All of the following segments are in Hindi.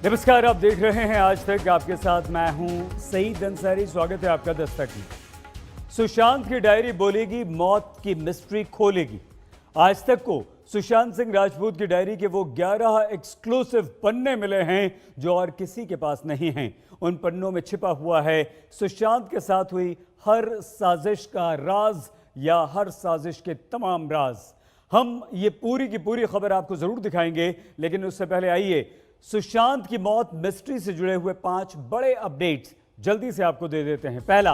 नमस्कार, आप देख रहे हैं आज तक। आपके साथ मैं हूं सईद अंसारी। स्वागत है आपका दस्तक में। सुशांत की डायरी बोलेगी, मौत की मिस्ट्री खोलेगी। आज तक को सुशांत सिंह राजपूत की डायरी के वो 11 एक्सक्लूसिव पन्ने मिले हैं जो और किसी के पास नहीं हैं। उन पन्नों में छिपा हुआ है सुशांत के साथ हुई हर साजिश का राज या हर साजिश के तमाम राज। हम ये पूरी की पूरी खबर आपको जरूर दिखाएंगे, लेकिन उससे पहले आइए सुशांत की मौत मिस्ट्री से जुड़े हुए 5 बड़े अपडेट्स जल्दी से आपको दे देते हैं। पहला,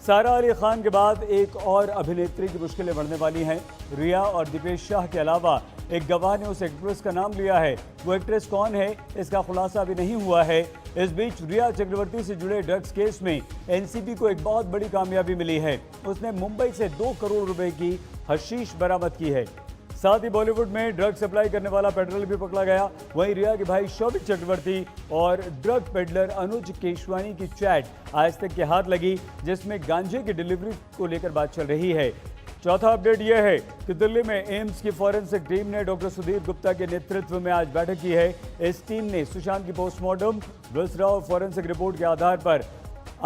सारा अली खान के बाद एक और अभिनेत्री की मुश्किलें बढ़ने वाली हैं। रिया और दीपेश शाह के अलावा एक गवाह ने उस एक्ट्रेस का नाम लिया है। वो एक्ट्रेस कौन है, इसका खुलासा अभी नहीं हुआ है। इस बीच रिया चक्रवर्ती से जुड़े ड्रग्स केस में एनसीबी को एक बहुत बड़ी कामयाबी मिली है। उसने मुंबई से 2 करोड़ रुपए की हशीश बरामद की है। साथ ही बॉलीवुड में ड्रग सप्लाई करने वाला पेडलर भी पकड़ा गया। वहीं रिया के भाई शौविक चक्रवर्ती और ड्रग पेडलर अनुज केशवानी की चैट आज तक के हाथ लगी, जिसमें गांजे की डिलीवरी को लेकर बात चल रही है। चौथा अपडेट यह है कि दिल्ली में एम्स की फॉरेंसिक टीम ने डॉक्टर सुधीर गुप्ता के नेतृत्व में आज बैठक की है। इस टीम ने सुशांत की पोस्टमार्टम, विसरा और फॉरेंसिक रिपोर्ट के आधार पर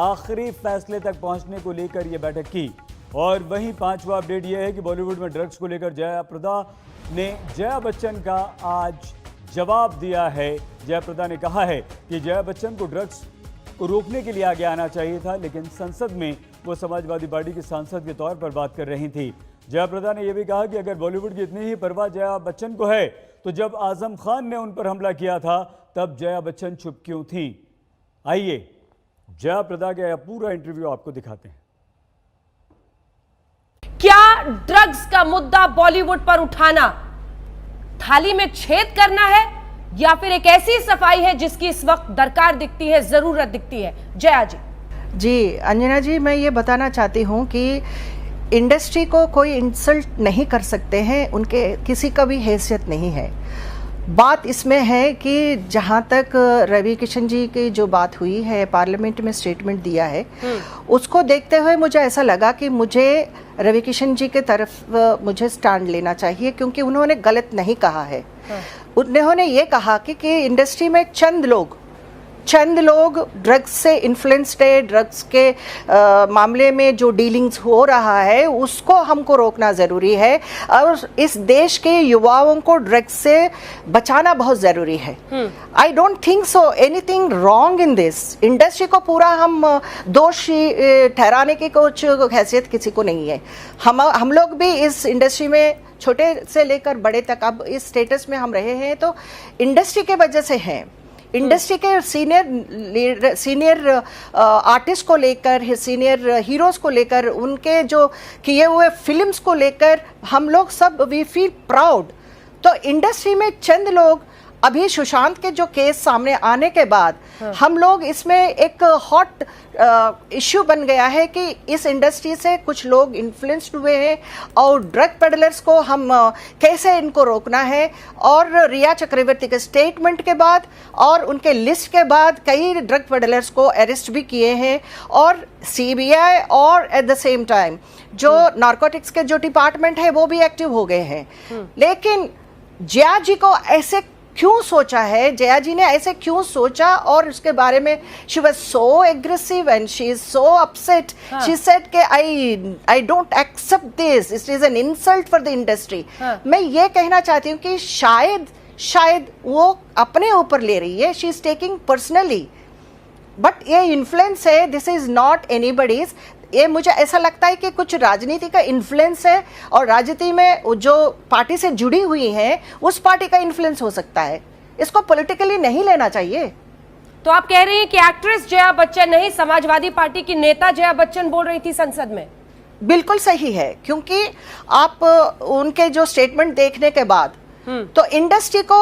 आखिरी फैसले तक पहुंचने को लेकर यह बैठक की। और वहीं 5वां अपडेट यह है कि बॉलीवुड में ड्रग्स को लेकर जया प्रदा ने जया बच्चन का आज जवाब दिया है। जया प्रदा ने कहा है कि जया बच्चन को ड्रग्स को रोकने के लिए आगे आना चाहिए था, लेकिन संसद में वो समाजवादी पार्टी के सांसद के तौर पर बात कर रही थी। जया प्रदा ने यह भी कहा कि अगर बॉलीवुड की इतनी ही परवाह जया बच्चन को है तो जब आजम खान ने उन पर हमला किया था तब जया बच्चन चुप क्यों थी। आइए जया प्रदा का यह पूरा इंटरव्यू आपको दिखाते हैं। क्या ड्रग्स का मुद्दा बॉलीवुड पर उठाना थाली में छेद करना है या फिर एक ऐसी सफाई है जिसकी इस वक्त दरकार दिखती है, जरूरत दिखती है? जया जी। अंजना जी, मैं ये बताना चाहती हूँ कि इंडस्ट्री को कोई इंसल्ट नहीं कर सकते हैं, उनके किसी का भी हैसियत नहीं है। बात इसमें है कि जहाँ तक रवि किशन जी की जो बात हुई है, पार्लियामेंट में स्टेटमेंट दिया है, उसको देखते हुए मुझे ऐसा लगा कि मुझे रवि किशन जी के तरफ मुझे स्टैंड लेना चाहिए, क्योंकि उन्होंने गलत नहीं कहा है। उन्होंने ये कहा कि इंडस्ट्री में चंद लोग ड्रग्स से इन्फ्लुएंस्ड है, ड्रग्स के मामले में जो डीलिंग्स हो रहा है उसको हमको रोकना ज़रूरी है और इस देश के युवाओं को ड्रग्स से बचाना बहुत ज़रूरी है। I don't think so anything wrong in this. Industry को पूरा हम दोषी ठहराने की कुछ हैसियत किसी को नहीं है। हम लोग भी इस इंडस्ट्री में छोटे से लेकर बड़े तक अब इस स्टेटस में हम रहे हैं तो इंडस्ट्री के वजह से हैं। इंडस्ट्री के सीनियर आर्टिस्ट को लेकर, सीनियर हीरोज को लेकर, उनके जो किए हुए फिल्म्स को लेकर हम लोग सब वी फील प्राउड। तो इंडस्ट्री में चंद लोग, अभी सुशांत के जो केस सामने आने के बाद हम लोग इसमें एक हॉट इश्यू बन गया है कि इस इंडस्ट्री से कुछ लोग इन्फ्लुएंस्ड हुए हैं और ड्रग पेडलर्स को हम कैसे इनको रोकना है। और रिया चक्रवर्ती के स्टेटमेंट के बाद और उनके लिस्ट के बाद कई ड्रग पेडलर्स को अरेस्ट भी किए हैं और सीबीआई और एट द सेम टाइम जो नारकोटिक्स के जो डिपार्टमेंट है वो भी एक्टिव हो गए हैं। लेकिन जया जी को ऐसे क्यों सोचा है, जया जी ने ऐसे क्यों सोचा और उसके बारे में she was so aggressive and she is so upset. She said कि I don't accept this, it is an insult for the industry. मैं ये कहना चाहती हूँ कि शायद वो अपने ऊपर ले रही है, she is taking personally, but ये इन्फ्लुएंस है, दिस इज नॉट एनीबडीज। ये मुझे ऐसा लगता है कि कुछ राजनीति का इन्फ्लुएंस है और राजनीति में जो पार्टी से जुड़ी हुई है उस पार्टी का इन्फ्लुएंस हो सकता है। इसको पॉलिटिकली नहीं लेना चाहिए। तो आप कह रही हैं कि एक्ट्रेस जया बच्चन नहीं, समाजवादी पार्टी की नेता जया बच्चन बोल रही थी संसद में? बिल्कुल सही है, क्योंकि आप उनके जो स्टेटमेंट देखने के बाद तो इंडस्ट्री को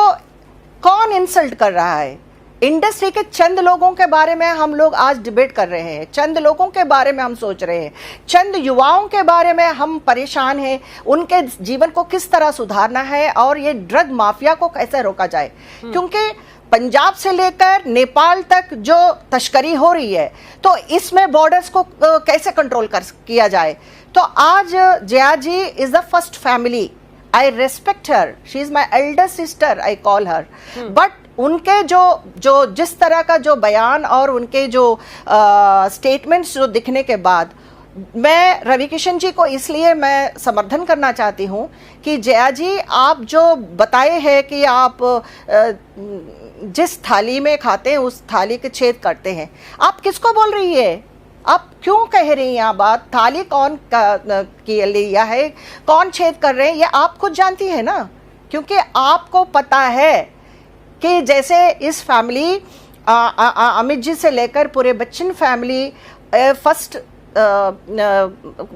कौन इंसल्ट कर रहा है? इंडस्ट्री के चंद लोगों के बारे में हम लोग आज डिबेट कर रहे हैं, चंद लोगों के बारे में हम सोच रहे हैं, चंद युवाओं के बारे में हम परेशान हैं, उनके जीवन को किस तरह सुधारना है और ये ड्रग माफिया को कैसे रोका जाए। क्योंकि पंजाब से लेकर नेपाल तक जो तस्करी हो रही है तो इसमें बॉर्डर्स को कैसे कंट्रोल किया जाए। तो आज Jaya ji is the first family, I respect her. She is my elder sister, I call her. But उनके जो जिस तरह का जो बयान और उनके जो स्टेटमेंट्स जो दिखने के बाद मैं रवि किशन जी को इसलिए मैं समर्थन करना चाहती हूँ कि जया जी, आप जो बताए हैं कि आप जिस थाली में खाते हैं उस थाली के छेद करते हैं, आप किसको बोल रही है? आप क्यों कह रही हैं? बात थाली कौन की लिया है, कौन छेद कर रहे हैं, ये आप खुद जानती है ना, क्योंकि आपको पता है कि जैसे इस फैमिली अमित जी से लेकर पूरे बच्चन फैमिली फर्स्ट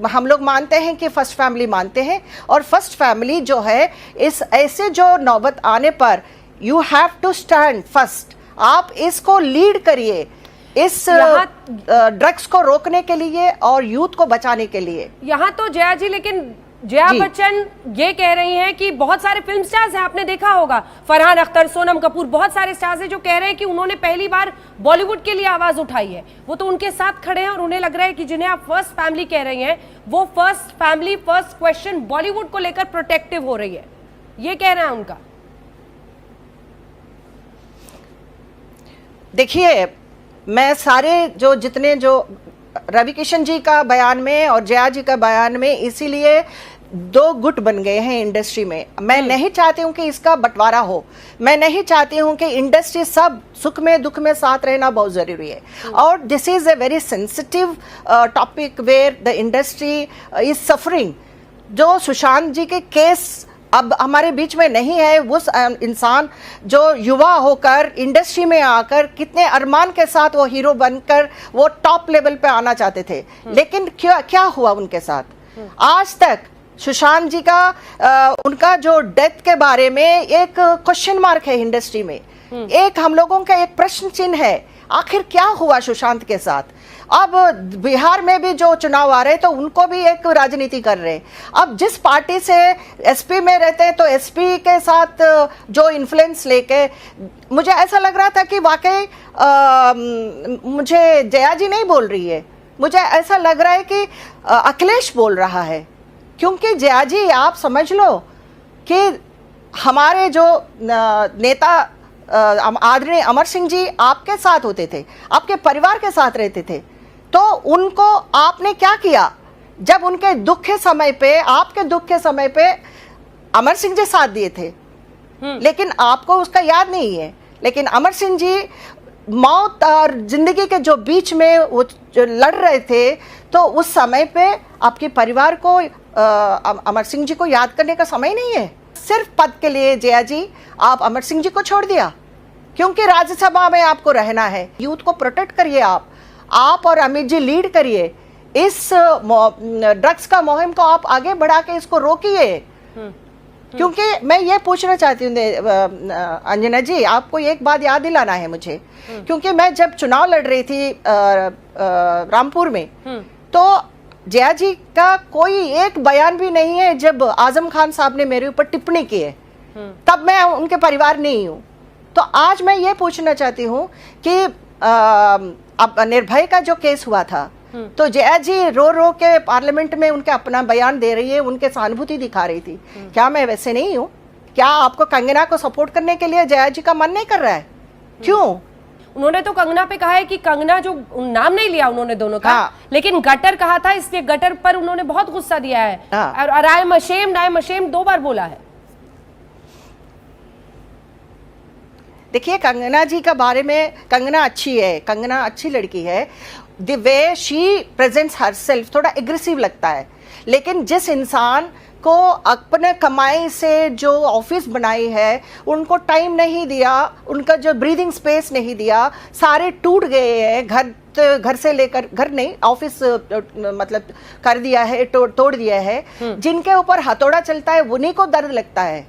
हम लोग मानते हैं कि फर्स्ट फैमिली मानते हैं, और फर्स्ट फैमिली जो है इस ऐसे जो नौबत आने पर you have to stand first, आप इसको लीड करिए इस ड्रग्स को रोकने के लिए और यूथ को बचाने के लिए। यहाँ तो जया जी, लेकिन जया बच्चन ये कह रही हैं कि बहुत सारे फिल्म स्टार्स हैं, आपने देखा होगा, फरहान अख्तर, सोनम कपूर, बहुत सारे स्टार्स हैं जो कह रहे हैं कि उन्होंने पहली बार बॉलीवुड के लिए आवाज उठाई है। वो तो उनके साथ खड़े हैं और उन्हें लग रहा है कि जिन्हें आप फर्स्ट फैमिली कह रही हैं वो first family, first question Bollywood को लेकर प्रोटेक्टिव हो रही है, ये कहना है उनका। देखिए, मैं सारे जितने रवि किशन जी का बयान में और जया जी का बयान में इसीलिए दो गुट बन गए हैं इंडस्ट्री में। मैं नहीं चाहती हूं कि इसका बंटवारा हो, मैं नहीं चाहती हूं कि इंडस्ट्री सब सुख में दुख में साथ रहना बहुत जरूरी है, और this is a very sensitive topic where the industry is suffering. जो सुशांत जी के केस अब हमारे बीच में नहीं है, वो इंसान जो युवा होकर इंडस्ट्री में आकर कितने अरमान के साथ वो हीरो बनकर वो टॉप लेवल पे आना चाहते थे, लेकिन क्या हुआ उनके साथ? आज तक सुशांत जी का उनका जो डेथ के बारे में एक क्वेश्चन मार्क है इंडस्ट्री में, एक हम लोगों का एक प्रश्न चिन्ह है, आखिर क्या हुआ सुशांत के साथ? अब बिहार में भी जो चुनाव आ रहे हैं तो उनको भी एक राजनीति कर रहे हैं। अब जिस पार्टी से एसपी में रहते हैं तो एसपी के साथ जो इन्फ्लुएंस लेके, मुझे ऐसा लग रहा था कि वाकई मुझे जया जी नहीं बोल रही है, मुझे ऐसा लग रहा है कि अखिलेश बोल रहा है, क्योंकि जया जी आप समझ लो कि हमारे जो नेता आदरणीय अमर सिंह जी आपके साथ होते थे, आपके परिवार के साथ रहते थे, तो उनको आपने क्या किया? जब उनके दुख के समय पे, आपके दुख के समय पे अमर सिंह जी साथ दिए थे, लेकिन आपको उसका याद नहीं है। लेकिन अमर सिंह जी मौत और जिंदगी के जो बीच में वो जो लड़ रहे थे, तो उस समय पे आपके परिवार को अमर सिंह जी को याद करने का समय नहीं है। सिर्फ पद के लिए जया जी आप अमर सिंह जी को छोड़ दिया, क्योंकि राज्यसभा में आपको रहना है। यूथ को प्रोटेक्ट करिए, आप और अमित जी लीड करिए इस ड्रग्स का मुहिम को, आप आगे बढ़ा के इसको रोकिए। क्योंकि मैं ये पूछना चाहती हूँ अंजना जी, आपको एक बात याद दिलाना है मुझे, क्योंकि मैं जब चुनाव लड़ रही थी रामपुर में, तो जया जी का कोई एक बयान भी नहीं है जब आजम खान साहब ने मेरे ऊपर टिप्पणी की है, तब मैं उनके परिवार नहीं हूँ। तो आज मैं ये पूछना चाहती हूँ कि अब निर्भय का जो केस हुआ था, तो जया जी रो रो के पार्लियामेंट में उनके अपना बयान दे रही है, उनके सहानुभूति दिखा रही थी। क्या मैं वैसे नहीं हूँ? क्या आपको कंगना को सपोर्ट करने के लिए जया जी का मन नहीं कर रहा है? क्यों? उन्होंने तो कंगना पे कहा है कि कंगना, जो नाम नहीं लिया उन्होंने दोनों का, लेकिन गटर कहा था, इसलिए गटर पर उन्होंने बहुत गुस्सा दिया है। और आई एम अशेम्ड 2 बार बोला है। देखिए, कंगना जी का बारे में, कंगना अच्छी है, कंगना अच्छी लड़की है, the way she presents herself थोड़ा एग्रेसिव लगता है, लेकिन जिस इंसान को अपने कमाई से जो ऑफिस बनाई है उनको टाइम नहीं दिया, उनका जो ब्रीदिंग स्पेस नहीं दिया, सारे टूट गए हैं, घर से लेकर, घर नहीं ऑफिस मतलब कर दिया है, तोड़ दिया है। जिनके ऊपर हथौड़ा चलता है उन्हीं को दर्द लगता है।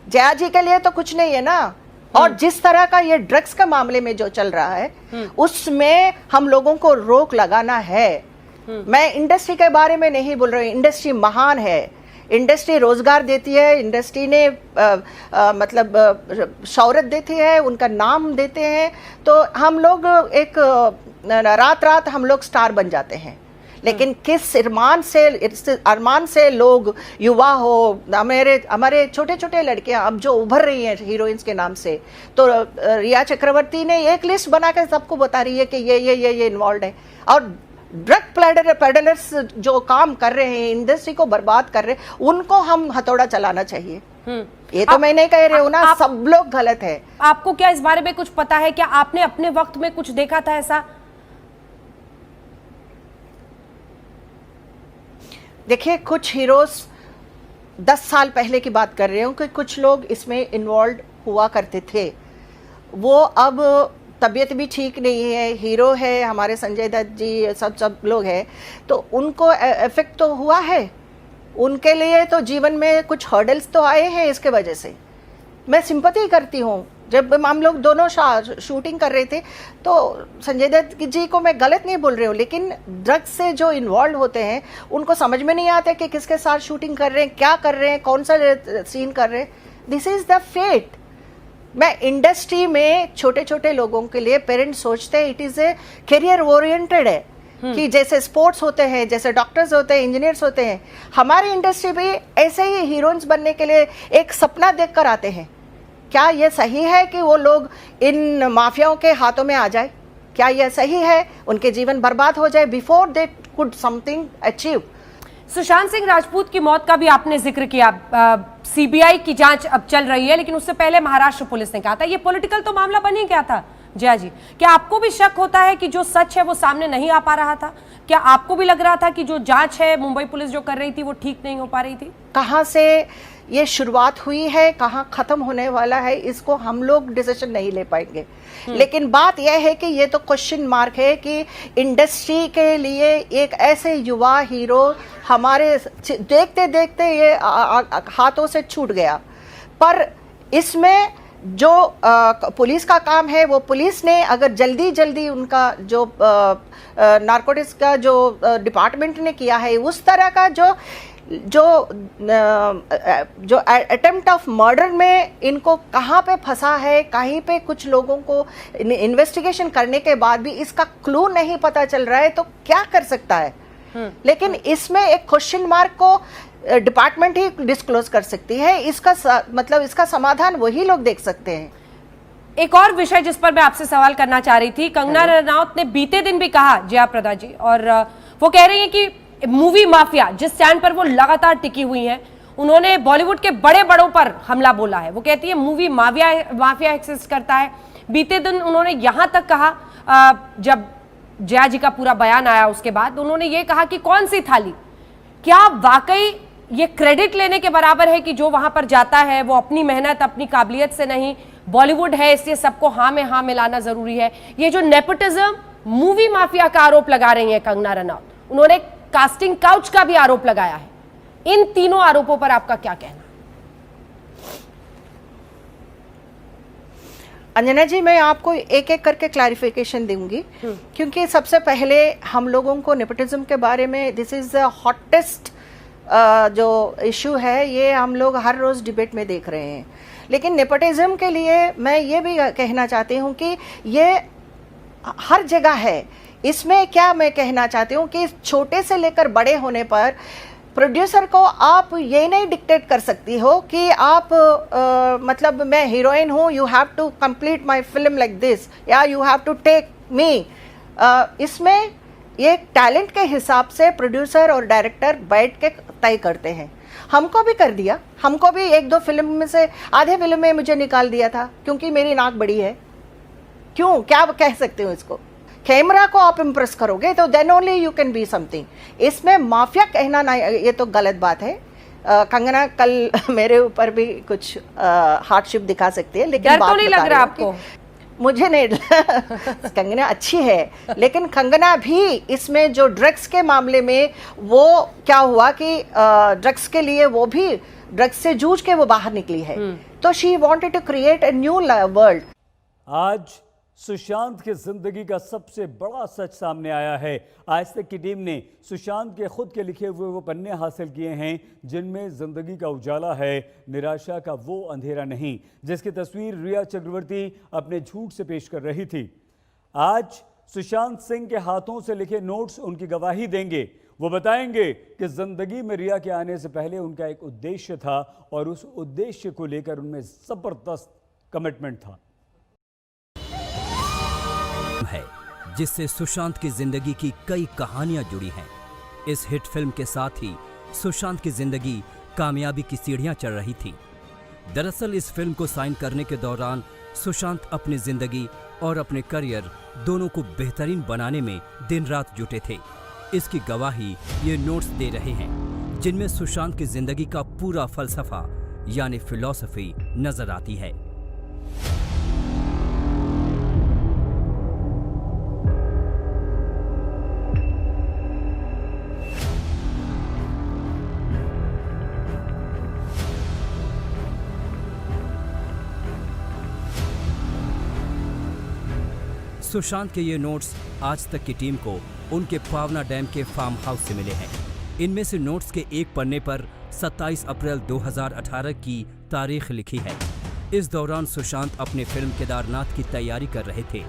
जया जी के लिए तो कुछ नहीं है ना। और जिस तरह का ये ड्रग्स का मामले में जो चल रहा है, उसमें हम लोगों को रोक लगाना है। मैं इंडस्ट्री के बारे में नहीं बोल रही, इंडस्ट्री महान है, इंडस्ट्री रोजगार देती है, इंडस्ट्री ने मतलब शौहरत देती है, उनका नाम देते हैं, तो हम लोग एक रात हम लोग स्टार बन जाते हैं। लेकिन किस अरमान से लोग युवा हो, हमारे छोटे छोटे लड़कियां अब जो उभर रही हैं हीरोइंस के नाम से, तो रिया चक्रवर्ती ने एक लिस्ट बना कर सबको बता रही है कि ये इन्वॉल्व है। और ड्रग पेडलर्स जो काम कर रहे हैं, इंडस्ट्री को बर्बाद कर रहे हैं, उनको हम हथौड़ा चलाना चाहिए। ये तो मैं नहीं कह रही हूँ ना, सब लोग गलत है। आपको क्या इस बारे में कुछ पता है? क्या आपने अपने वक्त में कुछ देखा था ऐसा? देखिए, कुछ हीरोज 10 साल पहले की बात कर रही हूँ कि कुछ लोग इसमें इन्वॉल्व हुआ करते थे। वो अब तबीयत भी ठीक नहीं है, हीरो है हमारे संजय दत्त जी, सब लोग हैं, तो उनको इफेक्ट तो हुआ है। उनके लिए तो जीवन में कुछ हर्डल्स तो आए हैं इसके वजह से। मैं सिंपैथी करती हूँ। जब हम लोग दोनों शूटिंग कर रहे थे तो संजय दत्त जी को मैं गलत नहीं बोल रही हूँ, लेकिन ड्रग्स से जो इन्वॉल्व होते हैं उनको समझ में नहीं आता कि किसके साथ शूटिंग कर रहे हैं, क्या कर रहे हैं, कौन सा सीन कर रहे हैं। This is the fate. मैं इंडस्ट्री में छोटे छोटे लोगों के लिए पेरेंट्स सोचते हैं it is a career oriented है, कि जैसे स्पोर्ट्स होते हैं, जैसे डॉक्टर्स होते हैं, इंजीनियर्स होते हैं, हमारी इंडस्ट्री भी ऐसे ही हीरोइंस बनने के लिए एक सपना देखकर आते हैं। क्या यह सही है कि वो लोग इन माफियाओं के हाथों में आ जाए? क्या यह सही है? उनके जीवन बर्बाद हो जाए before they could something achieve. Sushant Singh Rajput की मौत का भी आपने जिक्र किया। सीबीआई की जांच अब चल रही है, लेकिन उससे पहले महाराष्ट्र पुलिस ने कहा था ये पॉलिटिकल तो मामला बन ही गया था। जया जी, क्या आपको भी शक होता है कि जो सच है वो सामने नहीं आ पा रहा था? क्या आपको भी लग रहा था कि जो जांच है मुंबई पुलिस जो कर रही थी वो ठीक नहीं हो पा रही थी? कहां से ये शुरुआत हुई है, कहां खत्म होने वाला है, इसको हम लोग डिसीजन नहीं ले पाएंगे। लेकिन बात यह है कि ये तो क्वेश्चन मार्क है कि इंडस्ट्री के लिए एक ऐसे युवा हीरो हमारे देखते देखते ये हाथों से छूट गया। पर इसमें जो पुलिस का काम है, वो पुलिस ने अगर जल्दी उनका जो नारकोटिक्स का जो डिपार्टमेंट ने किया है, उस तरह का जो अटेम्प्ट ऑफ मर्डर में इनको कहाँ पे फंसा है, कहीं पे कुछ लोगों को इन्वेस्टिगेशन करने के बाद भी इसका क्लू नहीं पता चल रहा है, तो क्या कर सकता है? लेकिन इसमें एक क्वेश्चन मार्क को डिपार्टमेंट ही डिस्क्लोज कर सकती है। इसका मतलब इसका समाधान वही लोग देख सकते हैं। एक और विषय जिस पर मैं आपसे सवाल करना चाह रही थी, कंगना रनौत ने बीते दिन भी कहा, जया प्रदा जी, और वो कह रही है कि मूवी माफिया जिस स्टैंड पर वो लगातार टिकी हुई हैं, उन्होंने बॉलीवुड के बड़े बड़ों पर हमला बोला है। वो कहती है मूवी माफिया एक्सिस्ट करता है। बीते दिन उन्होंने यहां तक कहा, जब जया जी का पूरा बयान आया उसके बाद उन्होंने ये कहा कि कौन सी थाली, क्या वाकई ये क्रेडिट लेने के बराबर है कि जो वहां पर जाता है वो अपनी मेहनत अपनी काबिलियत से नहीं, बॉलीवुड है इसलिए सबको हाँ में हाँ मिलाना जरूरी है? ये जो नेपोटिज्म मूवी माफिया का आरोप लगा रही है कंगना रनौत, उन्होंने कास्टिंग काउच का भी आरोप लगाया है। इन तीनों आरोपों पर आपका क्या कहना? अंजना जी, मैं आपको एक एक करके क्लैरिफिकेशन दूंगी, क्योंकि सबसे पहले हम लोगों को नेपोटिज्म के बारे में, दिस इज द हॉटेस्ट जो इशू है, ये हम लोग हर रोज डिबेट में देख रहे हैं। लेकिन नेपोटिज्म के लिए मैं ये भी कहना चाहती हूँ कि ये हर जगह है। इसमें क्या मैं कहना चाहती हूँ कि छोटे से लेकर बड़े होने पर प्रोड्यूसर को आप ये नहीं डिक्टेट कर सकती हो कि आप मतलब मैं हीरोइन हूँ, you have to complete my film like this, या you have to take me. इसमें ये टैलेंट के हिसाब से प्रोड्यूसर और डायरेक्टर बैठ के तय करते हैं। हमको भी कर दिया, हमको भी एक दो फिल्म में से आधे फिल्म में मुझे निकाल दिया था क्योंकि मेरी नाक बड़ी है। क्यों, क्या कह सकते हो इसको? कैमरा को आप इम्प्रेस करोगे तो then only you can be something. इसमें माफिया कहना ना, ये तो गलत बात है। कंगना कल मेरे ऊपर भी कुछ हार्डशिप दिखा सकती है, लेकिन डर तो नहीं लग रहा आपको? मुझे नहीं कंगना अच्छी है, लेकिन कंगना भी इसमें जो ड्रग्स के मामले में वो क्या हुआ कि ड्रग्स के लिए वो भी ड्रग्स से जूझ के वो बाहर निकली है। तो she wanted to create a new world. आज सुशांत की जिंदगी का सबसे बड़ा सच सामने आया है। आज तक की टीम ने सुशांत के खुद के लिखे हुए वो पन्ने हासिल किए हैं जिनमें जिंदगी का उजाला है, निराशा का वो अंधेरा नहीं, जिसकी तस्वीर रिया चक्रवर्ती अपने झूठ से पेश कर रही थी। आज सुशांत सिंह के हाथों से लिखे नोट्स उनकी गवाही देंगे। वो बताएंगे कि जिंदगी में रिया के आने से पहले उनका एक उद्देश्य था और उस उद्देश्य को लेकर उनमें जबरदस्त कमिटमेंट था है जिससे सुशांत की जिंदगी की कई कहानियां जुड़ी हैं। इस हिट फिल्म के साथ ही सुशांत की जिंदगी कामयाबी की सीढ़ियां चढ़ रही थी। दरअसल इस फिल्म को साइन करने के दौरान सुशांत अपनी जिंदगी और अपने करियर दोनों को बेहतरीन बनाने में दिन रात जुटे थे। इसकी गवाही ये नोट्स दे रहे हैं जिनमें सुशांत की जिंदगी का पूरा फलसफा यानी फिलॉसफी नजर आती है। सुशांत के ये नोट्स आज तक की टीम को उनके पावना डैम के फार्म हाउस से मिले हैं। इनमें से नोट्स के एक पन्ने पर 27 अप्रैल 2018 की तारीख लिखी है। इस दौरान सुशांत अपने फिल्म केदारनाथ की तैयारी कर रहे थे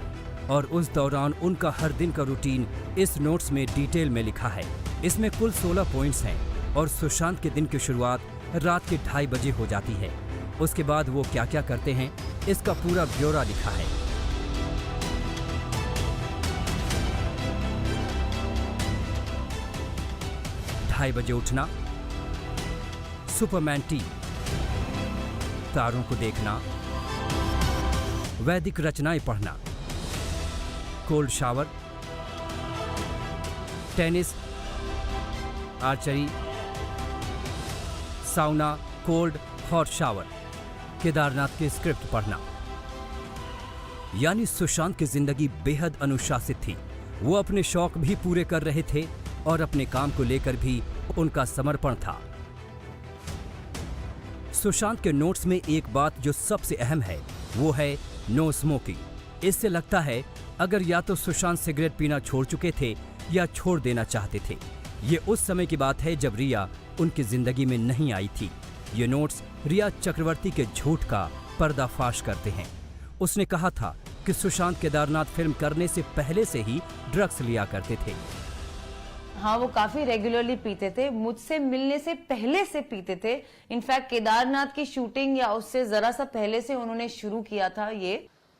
और उस दौरान उनका हर दिन का रूटीन इस नोट्स में डिटेल में लिखा है। इसमें कुल 16 पॉइंट्स हैं और सुशांत के दिन की शुरुआत रात के 2:30 बजे हो जाती है। उसके बाद वो क्या क्या करते हैं इसका पूरा ब्यौरा लिखा है। 2:30 बजे उठना, सुपरमैन टी, तारों को देखना, वैदिक रचनाएं पढ़ना, cold shower, tennis, archery, sauna, cold hot shower, Kedarnath की स्क्रिप्ट पढ़ना। यानी सुशांत की जिंदगी बेहद अनुशासित थी। वो अपने शौक भी पूरे कर रहे थे और अपने काम को लेकर भी उनका समर्पण था। सुशांत के नोट्स में एक बात जो सबसे अहम है वो है नो स्मोकिंग। इससे लगता है अगर या तो सुशांत सिगरेट पीना छोड़ चुके थे या छोड़ देना चाहते थे। ये उस समय की बात है जब रिया उनकी जिंदगी में नहीं आई थी। ये नोट्स रिया चक्रवर्ती के झूठ का पर्दाफाश करते हैं। उसने कहा था कि सुशांत केदारनाथ फिल्म करने से पहले से ही ड्रग्स लिया करते थे। हाँ, वो काफी रेगुलरली पीते थे, मुझसे मिलने से पहले से पीते थे। इनफैक्ट केदारनाथ की शूटिंग या उससे जरा सा पहले से उन्होंने शुरू किया था ये।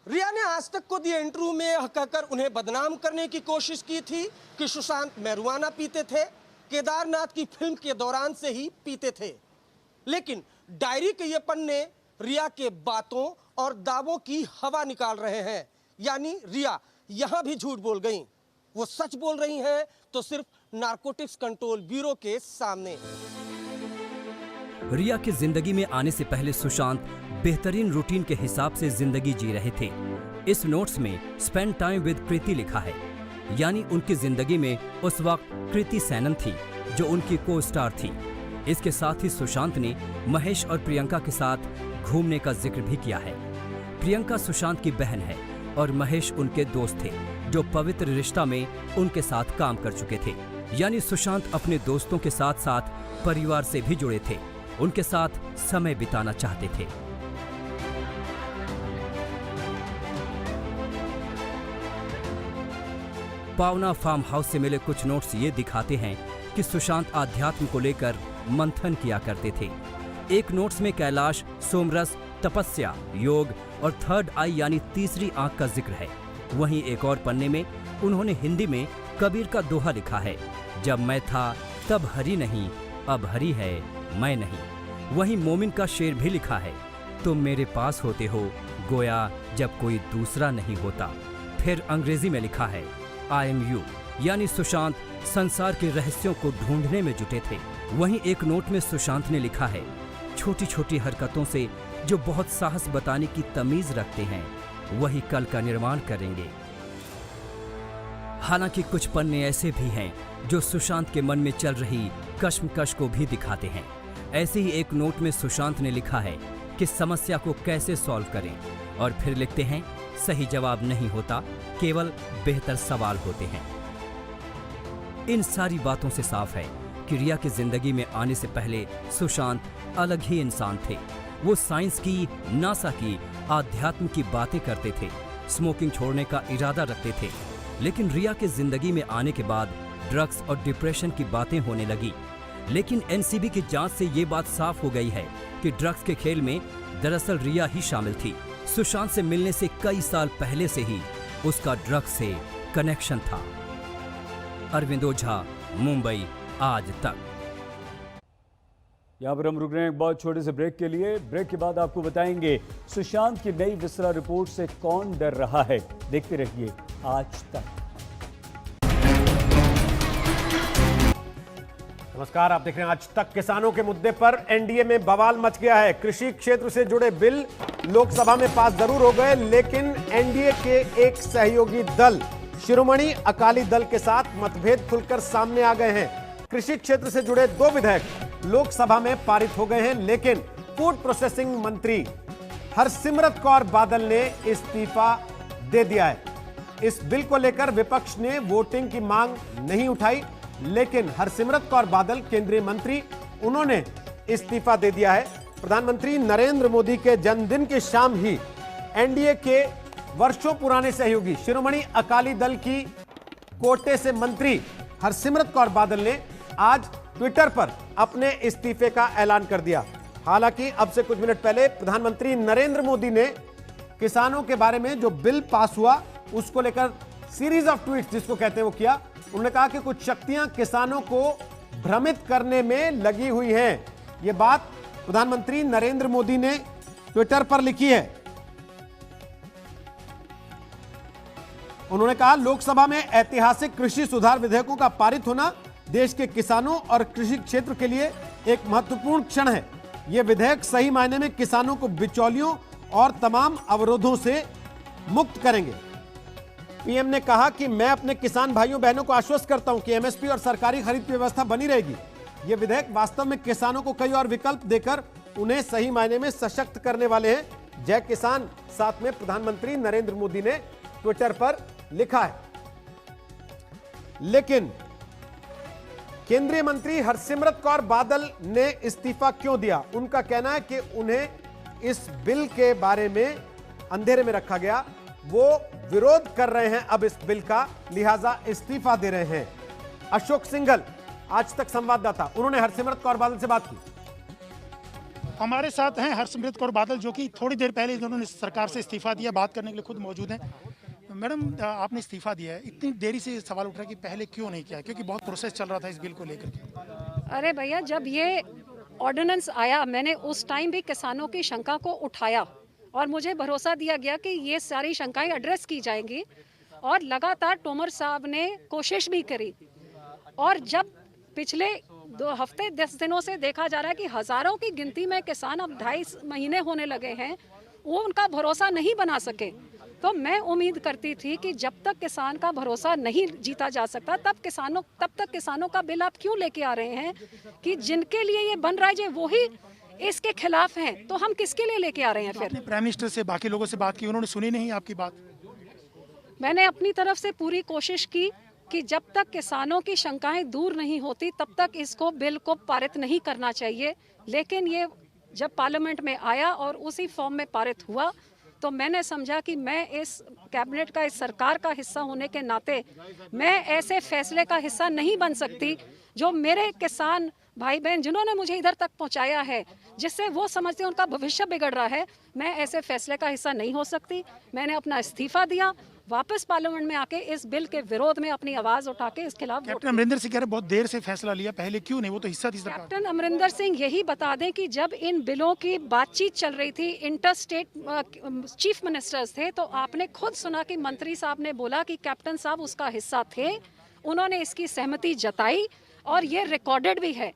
रिया ने आज तक को दिए इंटरव्यू में यह कहकर उन्हें बदनाम करने की कोशिश की थी कि सुशांत मैरुआना पीते थे, केदारनाथ की फिल्म के दौरान से ही पीते थे। लेकिन डायरी के ये पन्ने रिया के बातों और दावों की हवा निकाल रहे हैं। यानी रिया यहां भी झूठ बोल गईं। वो सच बोल रही हैं तो सिर्फ नारकोटिक्स कंट्रोल ब्यूरो के सामने। रिया की जिंदगी में आने से पहले सुशांत बेहतरीन रूटीन के हिसाब से जिंदगी जी रहे थे। इस नोट्स में स्पेंड टाइम विद कृति लिखा है। यानी उनकी जिंदगी में उस वक्त कृति सैनन थी जो उनकी को स्टार थी। इसके साथ ही सुशांत ने महेश और प्रियंका के साथ घूमने का जिक्र भी किया है। प्रियंका सुशांत की बहन है और महेश उनके दोस्त थे जो पवित्र रिश्ता में उनके साथ काम कर चुके थे। यानी सुशांत अपने दोस्तों के साथ साथ परिवार से भी जुड़े थे, उनके साथ समय बिताना चाहते थे। पावना फार्म हाउस से मिले कुछ नोट्स ये दिखाते हैं कि सुशांत आध्यात्म को लेकर मंथन किया करते थे। एक नोट्स में कैलाश, सोमरस, तपस्या, योग और थर्ड आई यानी तीसरी आंख का जिक्र है। वहीं एक और पन्ने में उन्होंने हिंदी में कबीर का दोहा लिखा है, जब मैं था तब हरि नहीं, अब हरि है मैं नहीं। वहीं मोमिन का शेर भी लिखा है, तुम मेरे पास होते हो गोया जब कोई दूसरा नहीं होता। फिर अंग्रेजी में लिखा है आई एम यू, यानी सुशांत संसार के रहस्यों को ढूंढने में जुटे थे। वहीं एक नोट में सुशांत ने लिखा है, छोटी छोटी हरकतों से जो बहुत साहस बताने की तमीज रखते हैं वही कल का निर्माण करेंगे। हालांकि कुछ पन्ने ऐसे भी हैं जो सुशांत के मन में चल रही कश्मकश को भी दिखाते हैं। ऐसे ही एक नोट में सुशांत ने लिखा है कि समस्या को कैसे सॉल्व करें, और फिर लिखते हैं सही जवाब नहीं होता, केवल बेहतर सवाल होते हैं। इन सारी बातों से साफ है कि रिया की जिंदगी में आने से पहले सुशांत अलग ही इंसान थे। वो साइंस की, नासा की, आध्यात्म की बातें करते थे, स्मोकिंग छोड़ने का इरादा रखते थे। लेकिन रिया के जिंदगी में आने के बाद ड्रग्स और डिप्रेशन की बातें होने लगी। लेकिन एनसीबी की जांच से ये बात साफ हो गई है कि ड्रग्स के खेल में दरअसल रिया ही शामिल थी। सुशांत से मिलने से कई साल पहले से ही उसका ड्रग्स से कनेक्शन था। अरविंद ओझा, मुंबई आज तक। यहाँ पर हम रुक रहे हैं एक बहुत छोटे से ब्रेक के लिए। ब्रेक के बाद आपको बताएंगे सुशांत की नई विसरा रिपोर्ट से कौन डर रहा है। देखते रहिए आज तक। नमस्कार, आप देख रहे हैं आज तक। किसानों के मुद्दे पर एनडीए में बवाल मच गया है। कृषि क्षेत्र से जुड़े बिल लोकसभा में पास जरूर हो गए, लेकिन एनडीए के एक सहयोगी दल शिरोमणि अकाली दल के साथ मतभेद खुलकर सामने आ गए हैं। कृषि क्षेत्र से जुड़े 2 विधेयक लोकसभा में पारित हो गए हैं, लेकिन फूड प्रोसेसिंग मंत्री हरसिमरत कौर बादल ने इस्तीफा दे दिया है। इस बिल को लेकर विपक्ष ने वोटिंग की मांग नहीं उठाई, लेकिन हरसिमरत कौर बादल केंद्रीय मंत्री, उन्होंने इस्तीफा दे दिया है। प्रधानमंत्री नरेंद्र मोदी के जन्मदिन की शाम ही एनडीए के वर्षों पुराने सहयोगी शिरोमणि अकाली दल की कोटे से मंत्री हरसिमरत कौर बादल ने आज ट्विटर पर अपने इस्तीफे का ऐलान कर दिया। हालांकि अब से कुछ मिनट पहले प्रधानमंत्री नरेंद्र मोदी ने किसानों के बारे में जो बिल पास हुआ उसको लेकर सीरीज ऑफ ट्वीट्स जिसको कहते हैं वो किया। उन्होंने कहा कि कुछ शक्तियां किसानों को भ्रमित करने में लगी हुई हैं। यह बात प्रधानमंत्री नरेंद्र मोदी ने ट्विटर पर लिखी है। उन्होंने कहा, लोकसभा में ऐतिहासिक कृषि सुधार विधेयकों का पारित होना देश के किसानों और कृषि क्षेत्र के लिए एक महत्वपूर्ण क्षण है। यह विधेयक सही मायने में किसानों को बिचौलियों और तमाम अवरोधों से मुक्त करेंगे। पीएम ने कहा कि मैं अपने किसान भाइयों बहनों को आश्वस्त करता हूं कि एमएसपी और सरकारी खरीद की व्यवस्था बनी रहेगी। यह विधेयक वास्तव में किसानों को कई और विकल्प देकर उन्हें सही मायने में सशक्त करने वाले हैं। जय किसान, साथ में प्रधानमंत्री नरेंद्र मोदी ने ट्विटर पर लिखा है। लेकिन केंद्रीय मंत्री हरसिमरत कौर बादल ने इस्तीफा क्यों दिया? उनका कहना है कि उन्हें इस बिल के बारे में अंधेरे में रखा गया, वो विरोध कर रहे हैं अब इस बिल का, लिहाजा इस्तीफा दे रहे हैं। अशोक सिंघल, आज तक संवाददाता, उन्होंने हरसिमरत कौर बादल से बात की। हमारे साथ हैं हरसिमरत कौर बादल, जो कि थोड़ी देर पहले उन्होंने सरकार से इस्तीफा दिया। बात करने के लिए खुद मौजूद हैं। मैडम, आपने इस्तीफा दिया है, इतनी देरी से सवाल उठ रहा है कि पहले क्यों नहीं किया? क्योंकि बहुत प्रोसेस चल रहा था इस बिल को लेकर के। अरे भैया, जब ये ऑर्डिनेंस आया, मैंने उस टाइम भी किसानों की शंका को उठाया और मुझे भरोसा दिया गया कि ये सारी शंकाएं एड्रेस की जाएंगी, और लगातार तोमर साहब ने कोशिश भी करी। और जब पिछले 2 हफ्ते 10 दिनों से देखा जा रहा है कि हजारों की गिनती में किसान अब 2.5 महीने होने लगे हैं, वो उनका भरोसा नहीं बना सके, तो मैं उम्मीद करती थी कि जब तक किसान का भरोसा नहीं जीता जा सकता तब तक किसानों का बिल आप क्यों लेके आ रहे हैं? कि जिनके लिए ये बन रहा है वो ही इसके खिलाफ हैं, तो हम किसके लिए लेके आ रहे हैं? फिर प्राइम मिनिस्टर से, बाकी लोगों से बात की, उन्होंने सुनी नहीं आपकी बात? मैंने अपनी तरफ से पूरी कोशिश की कि जब तक किसानों की शंकाएं दूर नहीं होती तब तक इसको बिल को पारित नहीं करना चाहिए। लेकिन ये जब पार्लियामेंट में आया और उसी फॉर्म में पारित हुआ, तो मैंने समझा कि मैं इस कैबिनेट का, इस सरकार का हिस्सा होने के नाते मैं ऐसे फैसले का हिस्सा नहीं बन सकती जो मेरे किसान भाई बहन जिन्होंने मुझे इधर तक पहुंचाया है, जिससे वो समझते हैं उनका भविष्य बिगड़ रहा है, मैं ऐसे फैसले का हिस्सा नहीं हो सकती। मैंने अपना इस्तीफा दिया, वापस पार्लियामेंट में आके इस बिल के विरोध में अपनी आवाज उठा के इस खिलाफ। कैप्टन अमरिंदर सिंह कह रहे बहुत देर से फैसला लिया, पहले क्यों नहीं? वो तो हिस्सा थी सरकार। कैप्टन अमरिंदर सिंह, यही बता दें कि जब इन बिलों की बातचीत चल रही थी, इंटर स्टेट चीफ मिनिस्टर्स थे, तो आपने खुद सुना कि मंत्री साहब ने बोला कि कैप्टन साहब उसका हिस्सा थे, उन्होंने इसकी सहमति जताई और ये रिकॉर्डेड भी है।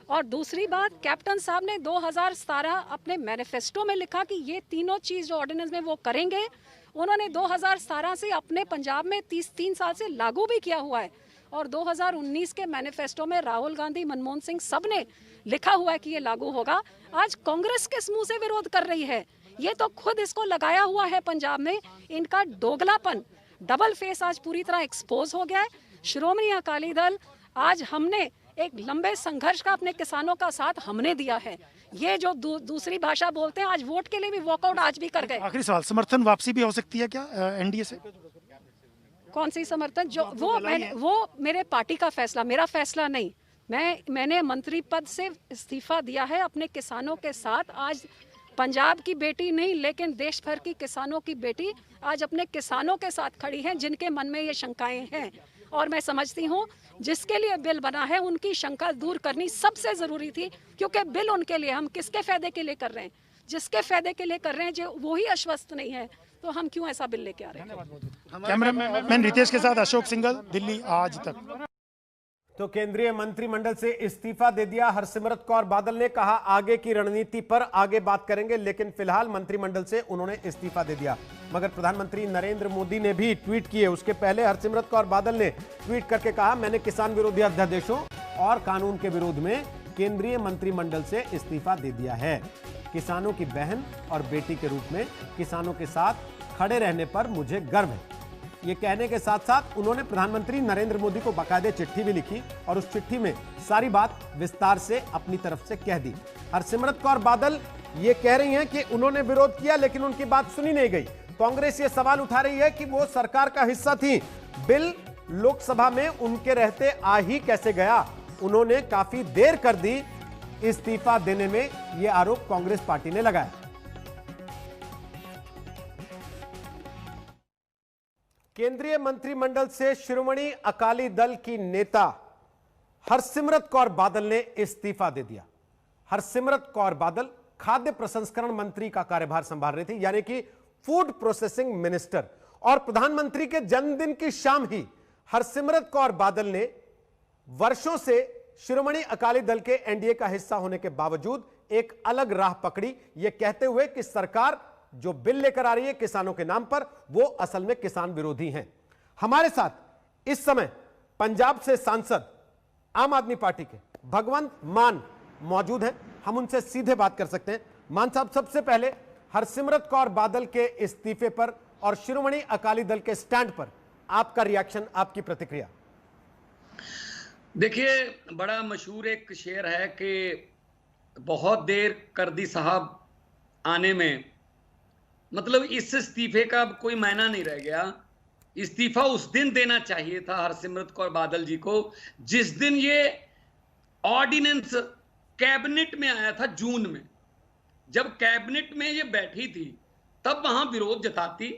और दूसरी बात, कैप्टन साहब ने 2017 अपने मैनिफेस्टो में लिखा कि ये तीनों चीज जो ऑर्डिनेंस में वो करेंगे। उन्होंने 2017 से अपने पंजाब में 3 साल से लागू भी किया हुआ है, और 2019 के मैनिफेस्टो में राहुल गांधी, मनमोहन सिंह सब ने लिखा हुआ है कि ये लागू होगा। आज कांग्रेस किस मुंह से विरोध कर रही है? ये तो खुद इसको लगाया हुआ है पंजाब में। इनका दोगलापन, डबल फेस आज पूरी तरह एक्सपोज हो गया है। श्रोमणी अकाली दल, आज हमने एक लंबे संघर्ष का अपने किसानों का साथ हमने दिया है। ये जो दूसरी भाषा बोलते हैं, आज वोट के लिए भी वॉकआउट आज भी कर गए। आखिरी सवाल, समर्थन वापसी भी हो सकती है क्या एनडीए से? कौन सी समर्थन जो वो मेरे पार्टी का फैसला, मेरा फैसला नहीं। मैंने मंत्री पद से इस्तीफा दिया है अपने किसानों के साथ। आज पंजाब की बेटी नहीं लेकिन देश भर की किसानों की बेटी आज अपने किसानों के साथ खड़ी है जिनके मन में ये शंकाएं हैं। और मैं समझती हूँ जिसके लिए बिल बना है उनकी शंका दूर करनी सबसे ज़रूरी थी, क्योंकि बिल उनके लिए, हम किसके फ़ायदे के लिए कर रहे हैं? जिसके फ़ायदे के लिए कर रहे हैं जो वो ही आश्वस्त नहीं है, तो हम क्यों ऐसा बिल लेके आ रहे हैं? कैमरामैन रितेश के साथ अशोक सिंघल, दिल्ली आज तक। तो केंद्रीय मंत्रिमंडल से इस्तीफा दे दिया हरसिमरत कौर बादल ने। कहा आगे की रणनीति पर आगे बात करेंगे, लेकिन फिलहाल मंत्रिमंडल से उन्होंने इस्तीफा दे दिया। मगर प्रधानमंत्री नरेंद्र मोदी ने भी ट्वीट किए। उसके पहले हरसिमरत कौर बादल ने ट्वीट करके कहा, मैंने किसान विरोधी अध्यादेशों और कानून के विरोध में केंद्रीय मंत्रिमंडल से इस्तीफा दे दिया है। किसानों की बहन और बेटी के रूप में किसानों के साथ खड़े रहने पर मुझे गर्व है। ये कहने के साथ साथ उन्होंने प्रधानमंत्री नरेंद्र मोदी को बाकायदे चिट्ठी भी लिखी और उस चिट्ठी में सारी बात विस्तार से अपनी तरफ से कह दी। हरसिमरत कौर बादल ये कह रही हैं कि उन्होंने विरोध किया लेकिन उनकी बात सुनी नहीं गई। कांग्रेस ये सवाल उठा रही है कि वो सरकार का हिस्सा थी, बिल लोकसभा में उनके रहते आ ही कैसे गया? उन्होंने काफी देर कर दी इस्तीफा देने में, यह आरोप कांग्रेस पार्टी ने लगाया। केंद्रीय मंत्रिमंडल से शिरोमणि अकाली दल की नेता हरसिमरत कौर बादल ने इस्तीफा दे दिया। हरसिमरत कौर बादल खाद्य प्रसंस्करण मंत्री का कार्यभार संभाल रही थी, यानी कि फूड प्रोसेसिंग मिनिस्टर। और प्रधानमंत्री के जन्मदिन की शाम ही हरसिमरत कौर बादल ने वर्षों से शिरोमणि अकाली दल के एनडीए का हिस्सा होने के बावजूद एक अलग राह पकड़ी, यह कहते हुए कि सरकार जो बिल लेकर आ रही है किसानों के नाम पर, वो असल में किसान विरोधी हैं। हमारे साथ इस समय पंजाब से सांसद आम आदमी पार्टी के भगवंत मान मौजूद हैं, हम उनसे सीधे बात कर सकते हैं। मान साहब, सबसे पहले हरसिमरत कौर बादल के इस्तीफे पर और शिरोमणि अकाली दल के स्टैंड पर आपका रिएक्शन, आपकी प्रतिक्रिया। देखिए, बड़ा मशहूर एक शेर है कि बहुत देर कर दी साहब आने में, मतलब इस इस्तीफे का कोई मायना नहीं रह गया। इस्तीफा उस दिन देना चाहिए था हरसिमरत कौर बादल जी को जिस दिन ये ऑर्डिनेंस कैबिनेट में आया था, जून में। जब कैबिनेट में ये बैठी थी तब वहां विरोध जताती।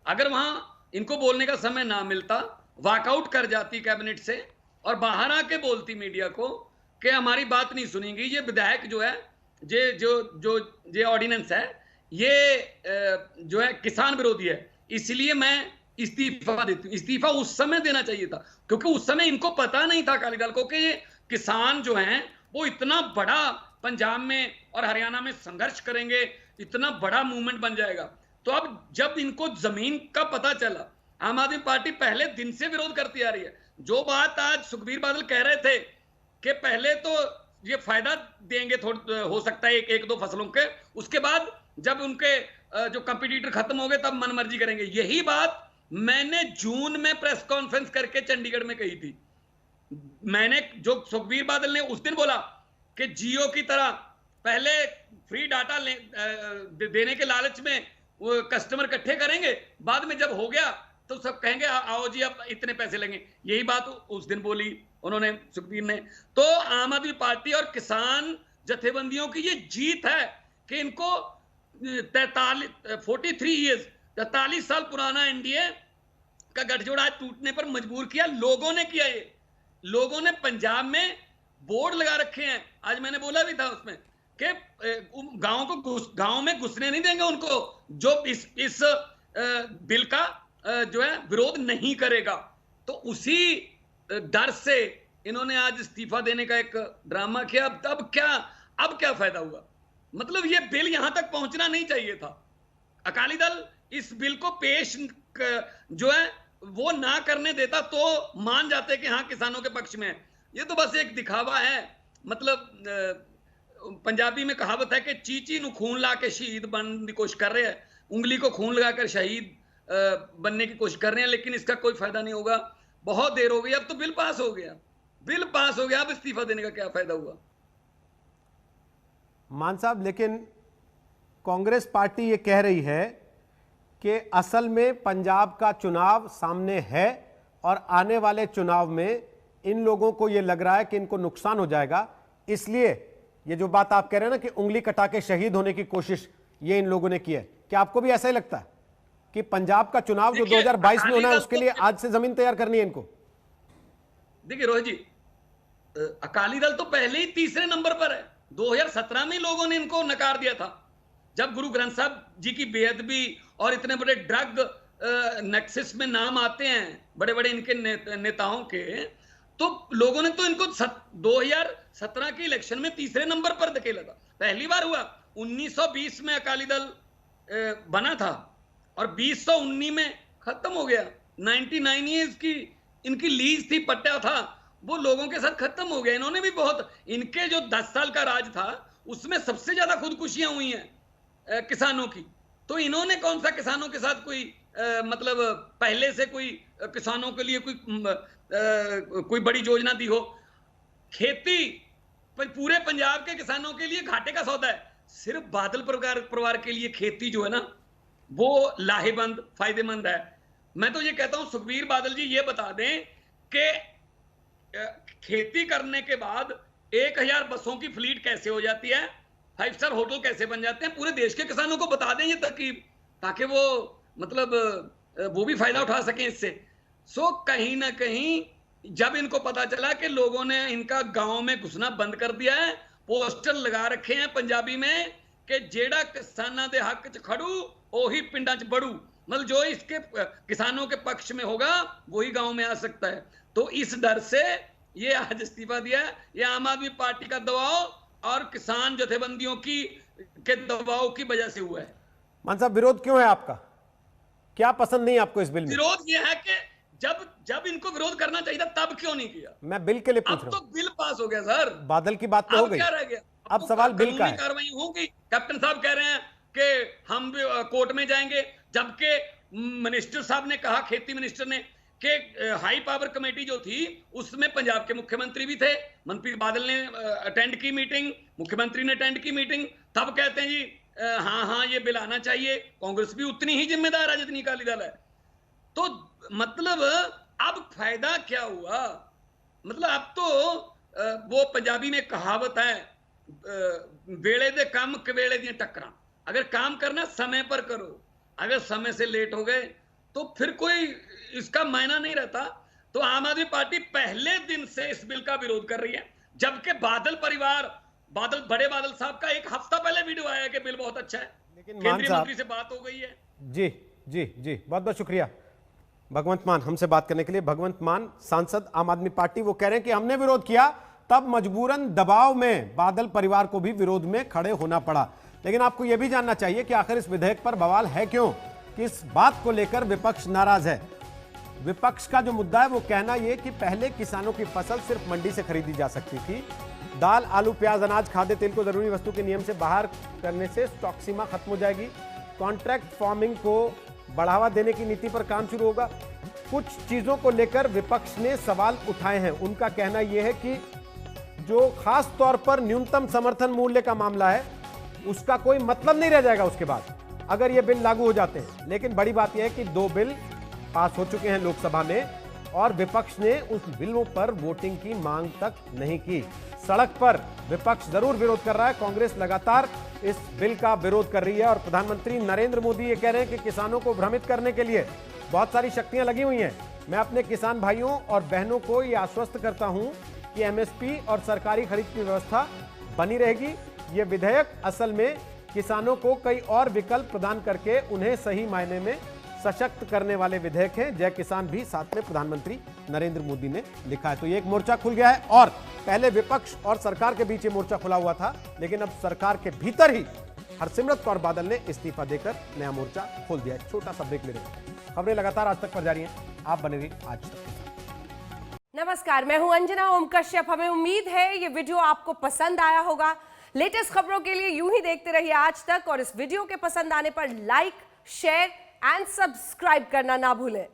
अगर वहां इनको बोलने का समय ना मिलता, वॉकआउट कर जाती कैबिनेट से और बाहर आके बोलती मीडिया को कि हमारी बात नहीं सुनेंगी, ये विधायक जो है, ये ऑर्डिनेंस है, ये जो है किसान विरोधी है, इसलिए मैं इस्तीफा देती हूँ। इस्तीफा उस समय देना चाहिए था, क्योंकि उस समय इनको पता नहीं था अकाली दल को कि ये किसान जो हैं वो इतना बड़ा पंजाब में और हरियाणा में संघर्ष करेंगे, इतना बड़ा मूवमेंट बन जाएगा। तो अब जब इनको जमीन का पता चला, आम आदमी पार्टी पहले दिन से विरोध करती आ रही है। जो बात आज सुखबीर बादल कह रहे थे कि पहले तो ये फायदा देंगे, हो सकता है एक दो फसलों के, उसके बाद जब उनके जो कंपटीटर खत्म हो गए तब मनमर्जी करेंगे। यही बात मैंने जून में प्रेस कॉन्फ्रेंस करके चंडीगढ़ में कही थी। मैंने जो सुखबीर बादल ने उस दिन बोला कि जियो की तरह पहले फ्री डाटा देने के लालच में वो कस्टमर इकट्ठे करेंगे, बाद में जब हो गया तो सब कहेंगे आओ जी अब इतने पैसे लेंगे। यही बात उस दिन बोली उन्होंने, सुखबीर ने। तो आम आदमी पार्टी और किसान जथेबंदियों की ये जीत है कि इनको 43 साल पुराना एनडीए का गठजोड़ टूटने पर मजबूर किया। लोगों ने किया, ये लोगों ने पंजाब में बोर्ड लगा रखे हैं। आज मैंने बोला भी था उसमें कि गांव में घुसने नहीं देंगे उनको जो इस बिल का जो है विरोध नहीं करेगा। तो उसी डर से इन्होंने आज इस्तीफा देने का एक ड्रामा किया। अब क्या फायदा हुआ? मतलब ये बिल यहां तक पहुंचना नहीं चाहिए था। अकाली दल इस बिल को पेश जो है वो ना करने देता तो मान जाते कि हाँ किसानों के पक्ष में है। ये तो बस एक दिखावा है। मतलब पंजाबी में कहावत है कि चीची नु खून ला के शहीद बनने की कोशिश कर रहे हैं, उंगली को खून लगाकर शहीद बनने की कोशिश कर रहे हैं, लेकिन इसका कोई फायदा नहीं होगा। बहुत देर हो गई, अब तो बिल पास हो गया, अब इस्तीफा देने का क्या फायदा हुआ? मान साहब, लेकिन कांग्रेस पार्टी ये कह रही है कि असल में पंजाब का चुनाव सामने है और आने वाले चुनाव में इन लोगों को यह लग रहा है कि इनको नुकसान हो जाएगा, इसलिए ये जो बात आप कह रहे हैं ना कि उंगली कटा के शहीद होने की कोशिश ये इन लोगों ने की है, क्या आपको भी ऐसा ही लगता है कि पंजाब का चुनाव जो 2022 में होना है उसके लिए आज से जमीन तैयार करनी है इनको? देखिए रोहित जी, अकाली दल तो पहले ही तीसरे नंबर पर है। 2017 में लोगों ने इनको नकार दिया था, जब गुरु ग्रंथ साहब जी की बेअदबी और इतने बड़े ड्रग नेक्सस में नाम आते हैं बड़े बड़े इनके नेताओं के, तो लोगों ने तो इनको 2017 के इलेक्शन में तीसरे नंबर पर धकेला था। पहली बार हुआ 1920 में अकाली दल बना था और 2019 में खत्म हो गया। 99 ईयर्स की इनकी लीज थी, पट्टा था, वो लोगों के साथ खत्म हो गया। इन्होंने भी बहुत, इनके जो 10 साल का राज था उसमें सबसे ज्यादा खुदकुशियां हुई हैं किसानों की। तो इन्होंने कौन सा किसानों के साथ कोई मतलब पहले से कोई किसानों के लिए कोई बड़ी योजना दी हो? खेती पूरे पंजाब के किसानों के लिए घाटे का सौदा है। सिर्फ बादल परिवार के लिए खेती जो है ना वो लाहेबंद, फायदेमंद है। मैं तो ये कहता हूं सुखबीर बादल जी ये बता दें कि खेती करने के बाद 1000 बसों की फ्लीट कैसे हो जाती है, 5 स्टार होटल कैसे बन जाते हैं, पूरे देश के किसानों को बता दें ये तरकीब, ताकि वो मतलब वो भी फायदा उठा सकें इससे। सो कहीं ना कहीं जब इनको पता चला कि लोगों ने इनका गांव में घुसना बंद कर दिया है, पोस्टर लगा रखे हैं पंजाबी में कि जेड़ा किसानां दे हक च खड़ू ओही पिंडां च बढ़ू, मतलब जो इसके किसानों के पक्ष में होगा वही गांव में आ सकता है। तो इस डर से ये आज इस्तीफा दिया है। ये आम आदमी पार्टी का दबाव और किसान जथेबंदियों के दबाव की वजह से हुआ है। मान साहब, विरोध क्यों है आपका? क्या पसंद नहीं आपको इस बिल में? विरोध ये है कि जब इनको विरोध करना चाहिए था तब क्यों नहीं किया? मैं बिल के लिए पूछ रहा हूं। अब तो बिल पास हो गया सर, बादल की बात तो हो गई, क्या रह गया? अब सवाल बिल का है। कार्रवाई होगी। कैप्टन साहब कह रहे हैं कि हम भी कोर्ट में जाएंगे, जबकि मिनिस्टर साहब ने कहा, खेती मिनिस्टर ने, कि हाई पावर कमेटी जो थी उसमें पंजाब के मुख्यमंत्री भी थे, मनप्रीत बादल ने अटेंड की मीटिंग, मुख्यमंत्री ने अटेंड की मीटिंग, तब कहते हैं जी हाँ ये बिल आना चाहिए। कांग्रेस भी उतनी ही जिम्मेदार है जितनी अकाली दल है। तो मतलब अब फायदा क्या हुआ? मतलब अब तो वो पंजाबी में कहावत है, वेले दे काम कवेले दी टक्करां। अगर काम करना समय पर करो, अगर समय से लेट हो गए तो फिर कोई इसका मायना नहीं रहता। तो आम आदमी पार्टी पहले दिन से इस बिल का विरोध कर रही है, जबकि बादल परिवार, बड़े बादल साहब का एक हफ्ता पहले वीडियो आया कि बिल बहुत अच्छा है, लेकिन केंद्रीय मंत्री से बात हो गई है। जी जी जी, बहुत बहुत शुक्रिया भगवंत मान हमसे बात करने के लिए। भगवंत मान सांसद आम आदमी पार्टी, वो कह रहे हैं कि हमने विरोध किया, तब मजबूरन दबाव में बादल परिवार को भी विरोध में खड़े होना पड़ा। लेकिन आपको यह भी जानना चाहिए कि आखिर इस विधेयक पर बवाल है क्यों, किस बात को लेकर विपक्ष नाराज है। विपक्ष का जो मुद्दा है वो कहना यह कि पहले किसानों की फसल सिर्फ मंडी से खरीदी जा सकती थी, दाल, आलू, प्याज, अनाज, खाद्य तेल को जरूरी वस्तु के नियम से बाहर करने से स्टॉक सीमा खत्म हो जाएगी, कॉन्ट्रैक्ट फार्मिंग को बढ़ावा देने की नीति पर काम शुरू होगा। कुछ चीजों को लेकर विपक्ष ने सवाल उठाए हैं। उनका कहना यह है कि जो खास तौर पर न्यूनतम समर्थन मूल्य का मामला है उसका कोई मतलब नहीं रह जाएगा उसके बाद अगर ये बिल लागू हो जाते हैं। लेकिन बड़ी बात यह है कि 2 बिल पास हो चुके हैं लोकसभा में और विपक्ष ने उस बिलों पर वोटिंग की मांग तक नहीं की। सड़क पर विपक्ष जरूर विरोध कर रहा है, कांग्रेस लगातार इस बिल का विरोध कर रही है और प्रधानमंत्री नरेंद्र मोदी ये कह रहे हैं कि किसानों को भ्रमित करने के लिए बहुत सारी शक्तियां लगी हुई हैं। मैं अपने किसान भाइयों और बहनों को ये आश्वस्त करता हूं कि एमएसपी और सरकारी खरीद की व्यवस्था बनी रहेगी। ये विधेयक असल में किसानों को कई और विकल्प प्रदान करके उन्हें सही मायने में सशक्त करने वाले विधेयक हैं। जय किसान भी साथ में प्रधानमंत्री नरेंद्र मोदी ने लिखा है। तो ये एक मोर्चा खुल गया है और पहले विपक्ष और सरकार के बीच ये मोर्चा खुला हुआ था, लेकिन अब सरकार के भीतर ही हरसिमरत कौर बादल ने इस्तीफा देकर नया मोर्चा खोल दिया है। छोटा सा ब्रेक ले रहे हैं। खबरें लगातार आज तक पर जारी हैं, आप बने रहिए आज तक। नमस्कार, मैं हूं अंजना ओम कश्यप। हमें उम्मीद है ये वीडियो आपको पसंद आया होगा। लेटेस्ट खबरों के लिए यूं ही देखते रहिए आज तक और इस वीडियो के पसंद आने पर लाइक, शेयर एंड सब्सक्राइब करना ना भूलें।